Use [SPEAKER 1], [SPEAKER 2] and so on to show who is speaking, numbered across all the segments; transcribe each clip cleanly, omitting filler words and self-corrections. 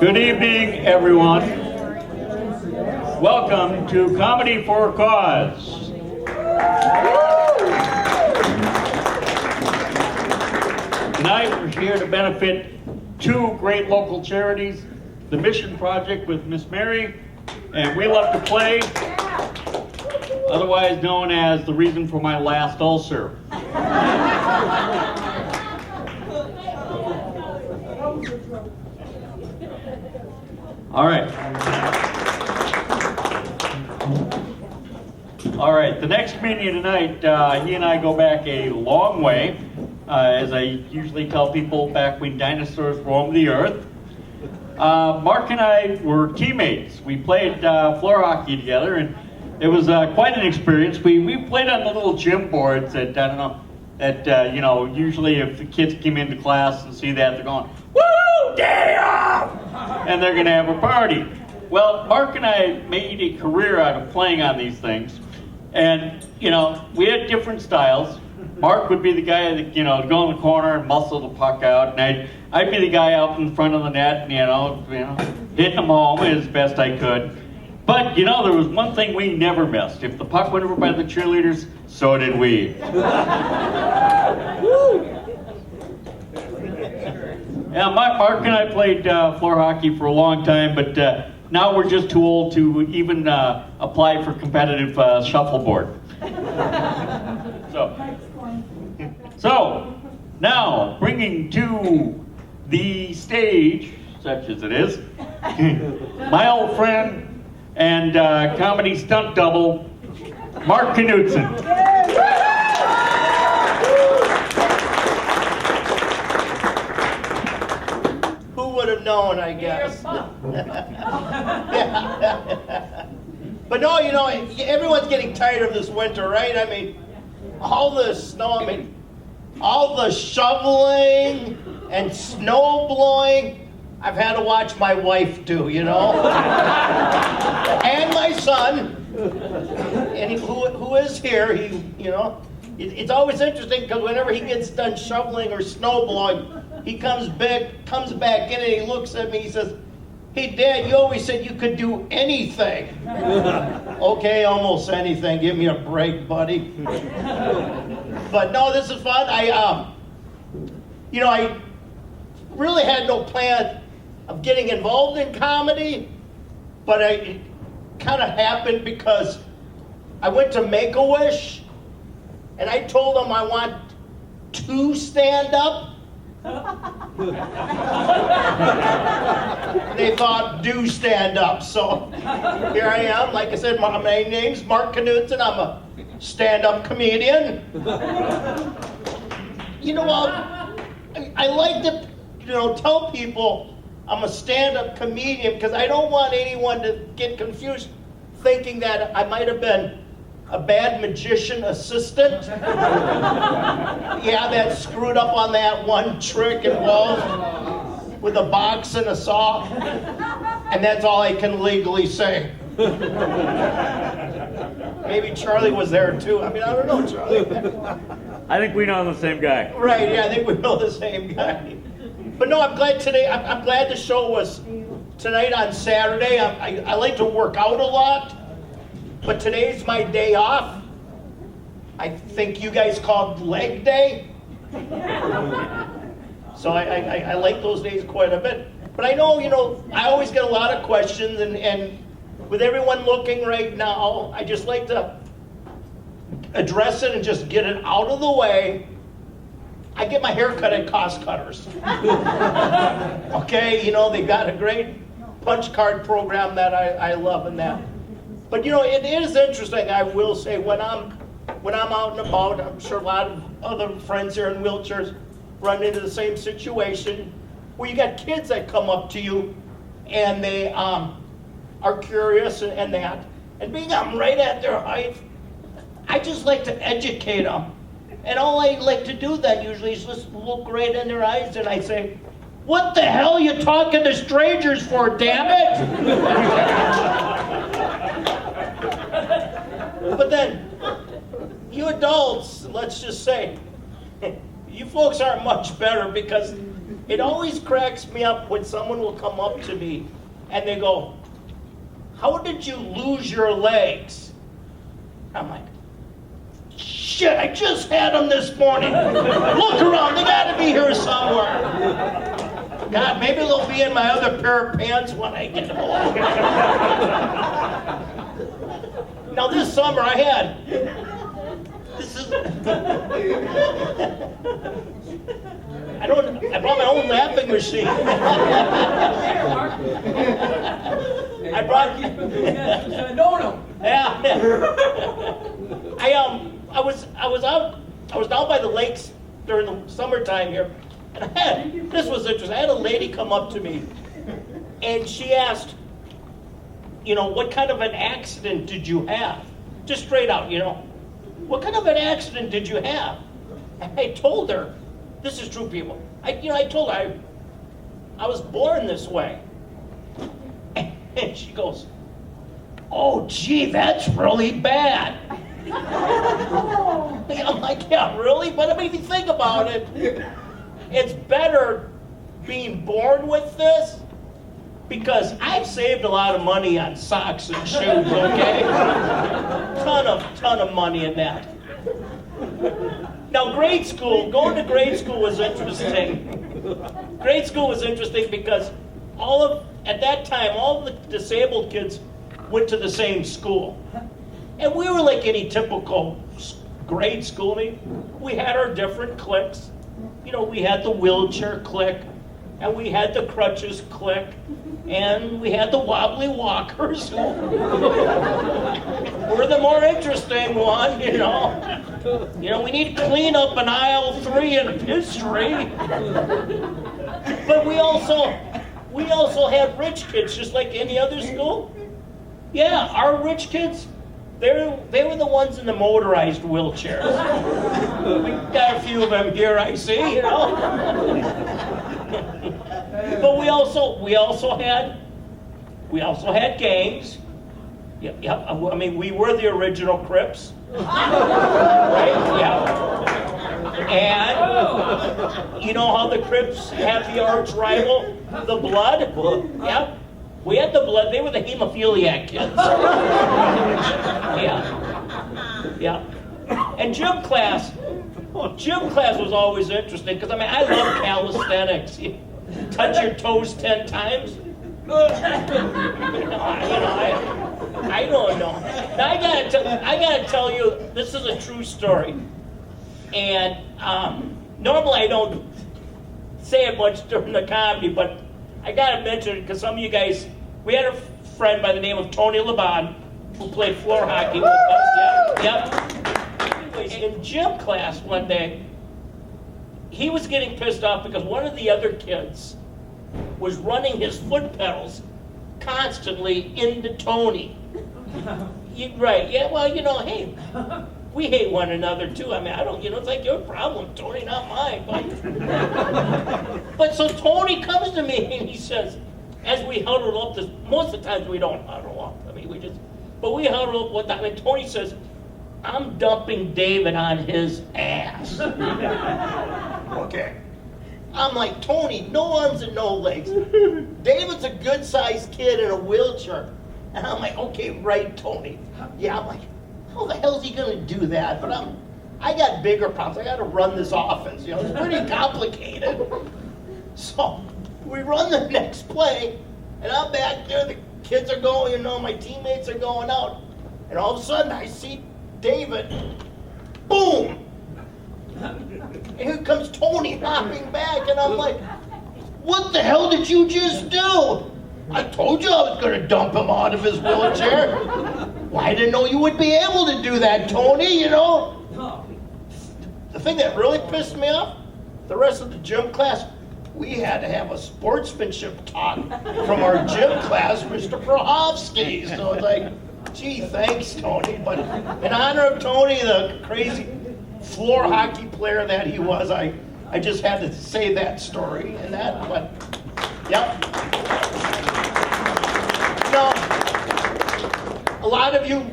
[SPEAKER 1] Good evening, everyone. Welcome to Comedy for a Cause. Tonight we're here to benefit two great local charities, the Mission Project with Miss Mary and We Love to Play, otherwise known as the reason for my last ulcer. All right, the next comedian tonight, he and I go back a long way. As I usually tell people, back when dinosaurs roamed the earth. Mark and I were teammates. We played floor hockey together, and it was quite an experience. We played on the little gym boards that, usually if the kids came into class and see that, they're going, "Woo, day off!" And they're going to have a party. Well, Mark and I made a career out of playing on these things. And, we had different styles. Mark would be the guy that, go in the corner and muscle the puck out. And I'd be the guy out in front of the net, hitting them home as best I could. But, there was one thing we never missed. If the puck went over by the cheerleaders, so did we. Yeah, Mark and I played floor hockey for a long time, but now we're just too old to even apply for competitive shuffleboard. So, now, bringing to the stage, such as it is, my old friend and comedy stunt double, Mark Knudsen.
[SPEAKER 2] Who would have known, I guess. But no, everyone's getting tired of this winter, right? I mean, all the snow, all the shoveling and snow blowing, I've had to watch my wife do, and my son, and who is here, it's always interesting because whenever he gets done shoveling or snow blowing, he comes back in and he looks at me, he says, "Hey, Dad, you always said you could do anything." Okay, almost anything. Give me a break, buddy. But no, this is fun. I really had no plan of getting involved in comedy, but it kind of happened because I went to Make-A-Wish, and I told them I want to stand up. They thought, do stand up. So here I am. Like I said, my name's Mark Knudsen. I'm a stand-up comedian. I like to, tell people I'm a stand-up comedian because I don't want anyone to get confused thinking that I might have been a bad magician assistant. Yeah, that screwed up on that one trick involved with a box and a saw. And that's all I can legally say. Maybe Charlie was there too. I don't know, Charlie.
[SPEAKER 1] I think we know the same guy.
[SPEAKER 2] Right, yeah, I think we know the same guy. But no, I'm glad today, I'm glad the show was tonight on Saturday. I like to work out a lot. But today's my day off. I think you guys called leg day. So I like those days quite a bit. But I know, I always get a lot of questions, and with everyone looking right now, I just like to address it and just get it out of the way. I get my hair cut at Cost Cutters. Okay, they've got a great punch card program that I love and that. But it is interesting, I will say, when I'm out and about, I'm sure a lot of other friends here in wheelchairs run into the same situation, where you got kids that come up to you and they are curious and that. And being I'm right at their height, I just like to educate them. And all I like to do then usually is just look right in their eyes and I say, "What the hell are you talking to strangers for, damn it?" But then, you adults, let's just say, you folks aren't much better because it always cracks me up when someone will come up to me and they go, "How did you lose your legs?" I'm like, "Shit, I just had them this morning. Look around, they gotta be here somewhere." God, maybe they'll be in my other pair of pants when I get home. Now this summer I brought my own laughing machine. I brought Yeah. I was down by the lakes during the summertime here, and this was interesting. I had a lady come up to me, and she asked, "What kind of an accident did you have?" Just straight out, "What kind of an accident did you have?" And I told her, this is true, people. I told her I was born this way. And she goes, "Oh, gee, that's really bad." I'm like, "Yeah, really? But I mean, if you think about it, it's better being born with this, because I've saved a lot of money on socks and shoes, okay? Ton of money in that. Now, going to grade school was interesting. Grade school was interesting because at that time, all the disabled kids went to the same school. And we were like any typical grade school. I mean, we had our different cliques. We had the wheelchair clique, and we had the crutches clique, and we had the wobbly walkers who were the more interesting one, we need to clean up in aisle 3 in history. But we also had rich kids, just like any other school. Yeah, our rich kids, they were the ones in the motorized wheelchairs. We got a few of them here, I see, But we also had gangs. Yeah. I mean, we were the original Crips, right? Yeah. And you know how the Crips have the arch rival, the Blood? Yeah. We had the Blood. They were the hemophiliac kids. Yeah. And gym class was always interesting because I love calisthenics. You touch your toes 10 times. I don't know. Now I gotta tell you, this is a true story. And normally I don't say it much during the comedy, but I gotta mention it because some of you guys, we had a friend by the name of Tony Laban who played floor hockey with us. Yep. Anyways, in gym class one day, he was getting pissed off because one of the other kids was running his foot pedals constantly into Tony. Right, yeah, well, hey, we hate one another too. I mean, it's like your problem, Tony, not mine. But so Tony comes to me and he says, as we huddle up, most of the times we don't huddle up. I mean, we huddle up one time, and Tony says, "I'm dumping David on his ass." Okay. I'm like, "Tony, no arms and no legs. David's a good-sized kid in a wheelchair." And I'm like, "Okay, right, Tony." Yeah, I'm like, how the hell is he going to do that? But I got bigger problems. I got to run this offense. It's pretty complicated. So we run the next play, and I'm back there. The kids are going, my teammates are going out. And all of a sudden, I see David, boom! And here comes Tony hopping back, and I'm like, "What the hell did you just do?" "I told you I was going to dump him out of his wheelchair." "Well, I didn't know you would be able to do that, Tony, The thing that really pissed me off, the rest of the gym class, we had to have a sportsmanship talk from our gym class, Mr. Prohovsky. So it's like, gee, thanks, Tony. But in honor of Tony, the crazy floor hockey player that he was, I just had to say that story and that, but, yep. A lot of you,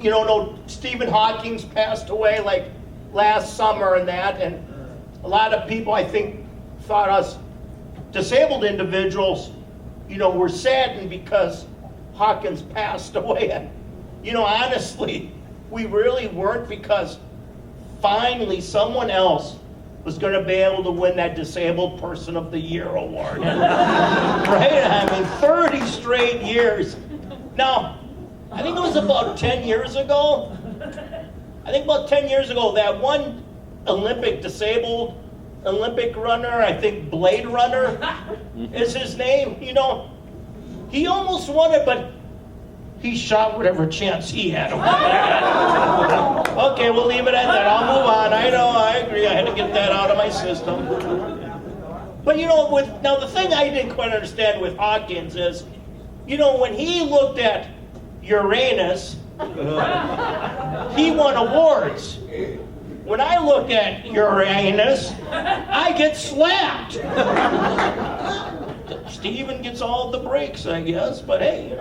[SPEAKER 2] know Stephen Hawking's passed away like last summer and that, and a lot of people, I think, thought us disabled individuals, were saddened because Hawkins passed away. And, honestly, we really weren't, because finally someone else was going to be able to win that Disabled Person of the Year award. Right? I mean, 30 straight years. Now, I think it was about 10 years ago. That one disabled Olympic runner, I think Blade Runner is his name, he almost won it, but he shot whatever chance he had. Okay, we'll leave it at that. I'll move on. I know, I agree. I had to get that out of my system. But now the thing I didn't quite understand with Hawkins is, when he looked at Uranus, he won awards. When I look at Uranus, I get slapped. Steven gets all the breaks, I guess, but hey,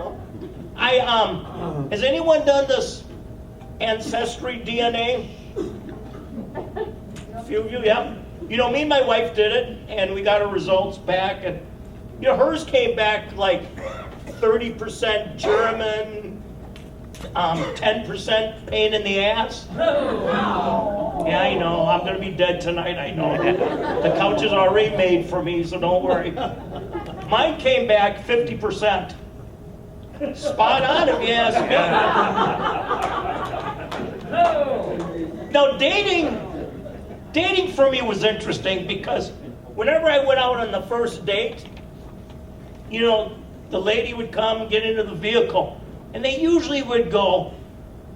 [SPEAKER 2] has anyone done this Ancestry DNA? A few of you, yeah. Me and my wife did it, and we got our results back, and hers came back like 30% German, 10% pain in the ass. Yeah, I know. I'm going to be dead tonight. I know that. The couch is already made for me, so don't worry. Mine came back 50%. Spot on, if you ask me. Now, dating for me was interesting, because whenever I went out on the first date, the lady would come, get into the vehicle, and they usually would go,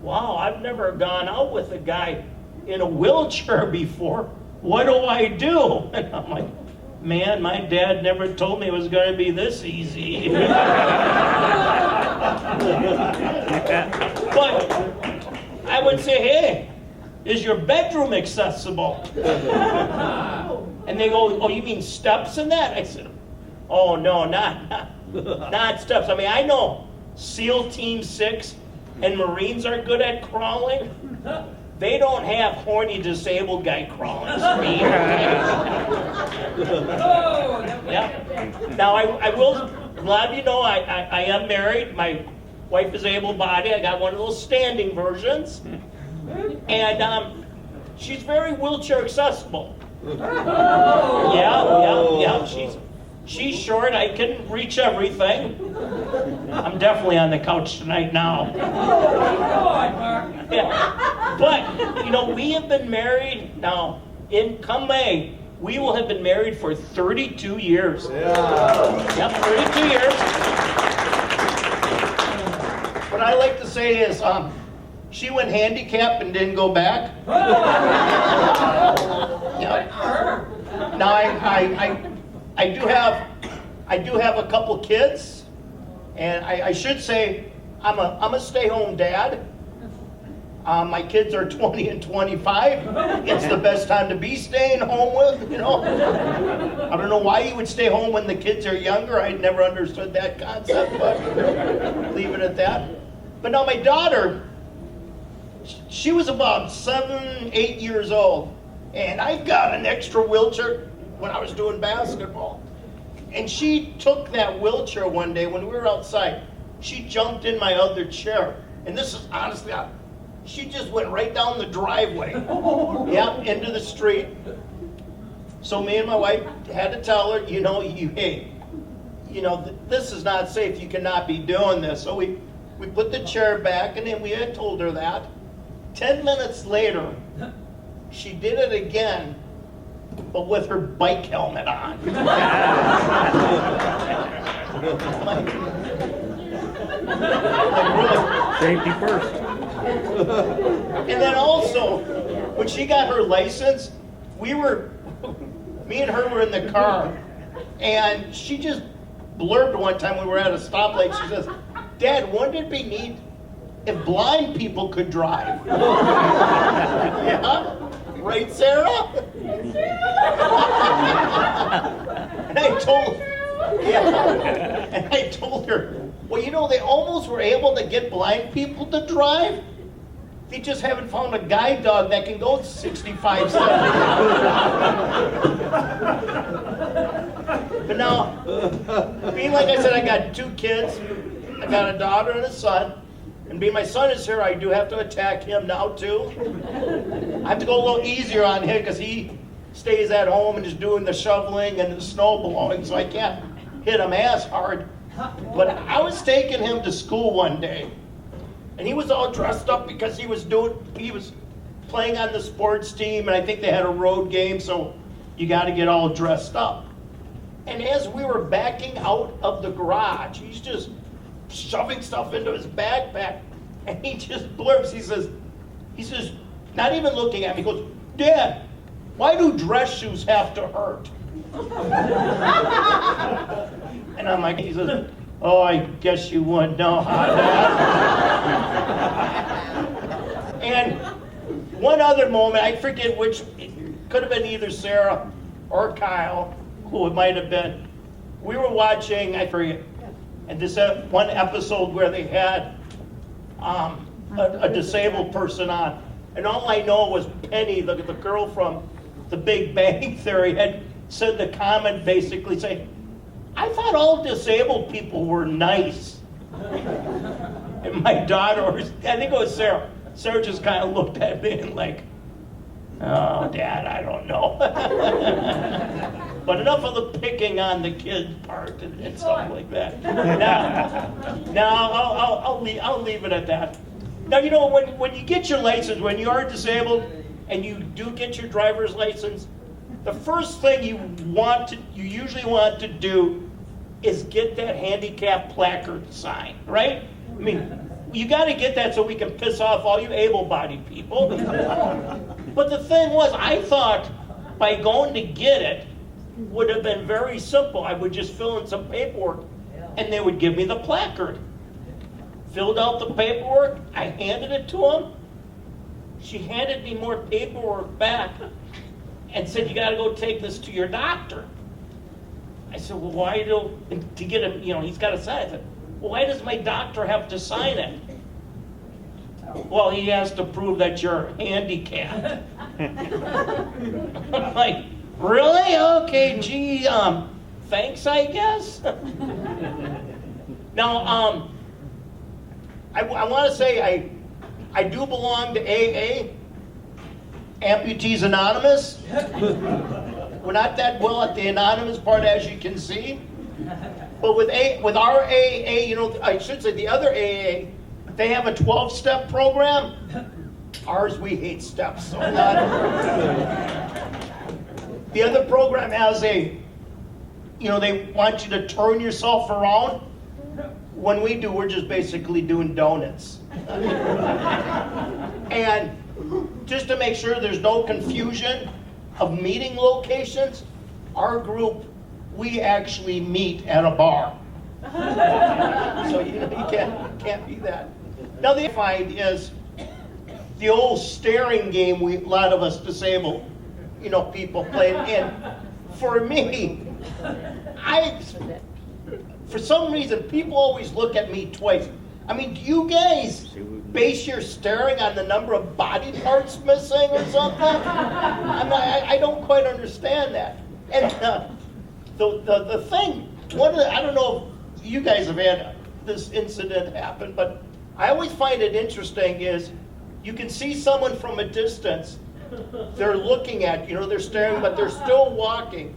[SPEAKER 2] "Wow, I've never gone out with a guy in a wheelchair before. What do I do?" And I'm like, "Man, my dad never told me it was going to be this easy." But I would say, "Hey, is your bedroom accessible?" And they go, "Oh, you mean steps in that?" I said, "Oh, no, not steps. I mean, I know SEAL Team 6 and Marines are good at crawling. They don't have horny disabled guy crawling." Yeah. Now, I will, a lot of you know I am married. My wife is able-bodied. I got one of those standing versions. And she's very wheelchair accessible. Yeah. She's short. I can reach everything. I'm definitely on the couch tonight now. Yeah. But, we have been married now, come May, we will have been married for 32 years. Yeah. Yep, 32 years. What I like to say is, she went handicapped and didn't go back. Yeah. Now I do have a couple kids, and I should say I'm a stay-home dad. My kids are 20 and 25. It's the best time to be staying home with, I don't know why you would stay home when the kids are younger. I never understood that concept, but leave it at that. But now my daughter, she was about 7, 8 years old, and I got an extra wheelchair when I was doing basketball. And she took that wheelchair one day when we were outside. She jumped in my other chair. And this is honestly, she just went right down the driveway. Yeah, into the street. So me and my wife had to tell her, this is not safe. You cannot be doing this. So we put the chair back, and then we had told her that. 10 minutes later, she did it again, but with her bike helmet on.
[SPEAKER 3] Safety first.
[SPEAKER 2] And then also, when she got her license, me and her were in the car, and she just blurbed one time when we were at a stoplight. She says, "Dad, wouldn't it be neat if blind people could drive?" Yeah? Right, Sarah? And I told her, well, they almost were able to get blind people to drive. They just haven't found a guide dog that can go 65, 70. But now, being like I said, I got 2 kids. I got a daughter and a son. And being my son is here, I do have to attack him now too. I have to go a little easier on him because he stays at home and is doing the shoveling and the snow blowing, so I can't hit him as hard. But I was taking him to school one day, and he was all dressed up because he was playing on the sports team, and I think they had a road game, so you got to get all dressed up. And as we were backing out of the garage, he's just shoving stuff into his backpack, and he just blurts. He says, not even looking at me, he goes, "Dad, why do dress shoes have to hurt?" And I'm like, he says, "Oh, I guess you wouldn't know how that." And one other moment, I forget which, it could have been either Sarah or Kyle, who it might have been. We were watching, I forget, and this one episode where they had a disabled person on. And all I know was Penny, the girl from The Big Bang Theory, had said the comment basically saying, "I thought all disabled people were nice." And my daughter, I think it was Sarah, just kind of looked at me and like, "Oh, Dad, I don't know." But enough of the picking on the kid part and stuff like that. Now I'll leave it at that. Now, you know, when you get your license, when you are disabled and you do get your driver's license, the first thing you usually want to do is get that handicap placard sign, right? I mean, you got to get that so we can piss off all you able-bodied people. But the thing was, I thought by going to get it would have been very simple. I would just fill in some paperwork and they would give me the placard. Filled out the paperwork, I handed it to them. She handed me more paperwork back and said, "You got to go take this to your doctor." I said, "Well, why to get him, he's got to sign it." I said, "Well, why does my doctor have to sign it?" "Well, he has to prove that you're handicapped." I'm like, "Really? Okay, gee, thanks, I guess." Now, I want to say I do belong to AA, Amputees Anonymous. We're not that well at the anonymous part, as you can see. But with our AA, I should say the other AA, they have a 12-step program. Ours, we hate steps. So the other program has they want you to turn yourself around. When we do, we're just basically doing donuts. And just to make sure there's no confusion of meeting locations, our group, we actually meet at a bar. So you can't be that. Now the find is the old staring game a lot of us disabled, people play. And for me, for some reason, people always look at me twice. I mean, do you guys base your staring on the number of body parts missing or something? I don't quite understand that. And the thing, I don't know if you guys have had this incident happen, but I always find it interesting is you can see someone from a distance, they're looking at, they're staring, but they're still walking.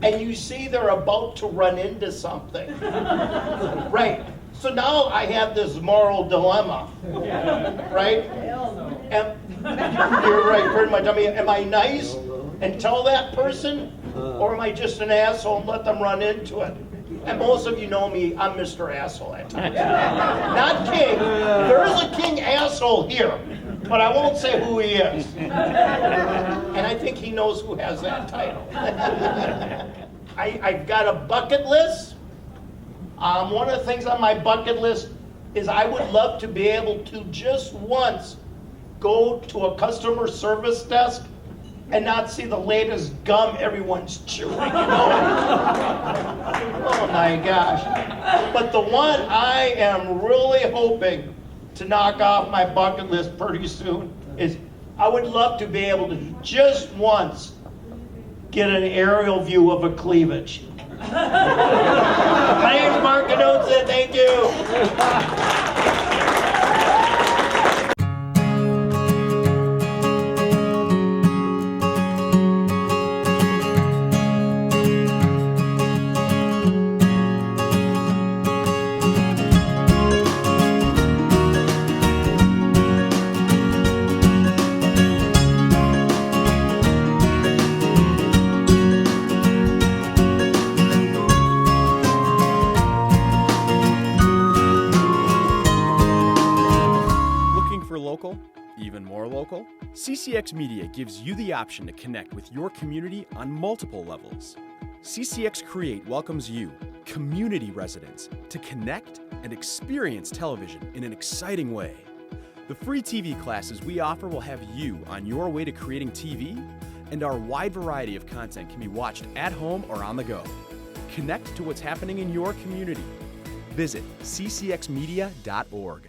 [SPEAKER 2] And you see they're about to run into something. Right. So now I have this moral dilemma. Right? You're right, pretty much. I mean, am I nice and tell that person? Or am I just an asshole and let them run into it? And most of you know me, I'm Mr. Asshole at times. Not king. There is a king asshole here, but I won't say who he is. And I think he knows who has that title. I've got a bucket list. One of the things on my bucket list is I would love to be able to just once go to a customer service desk and not see the latest gum everyone's chewing. Oh my gosh. But the one I am really hoping to knock off my bucket list pretty soon is I would love to be able to just once get an aerial view of a cleavage. My name's Mark Canozza. Thank you.
[SPEAKER 3] For local, even more local, CCX Media gives you the option to connect with your community on multiple levels. CCX Create welcomes you, community residents, to connect and experience television in an exciting way. The free TV classes we offer will have you on your way to creating TV, and our wide variety of content can be watched at home or on the go. Connect to what's happening in your community. Visit ccxmedia.org.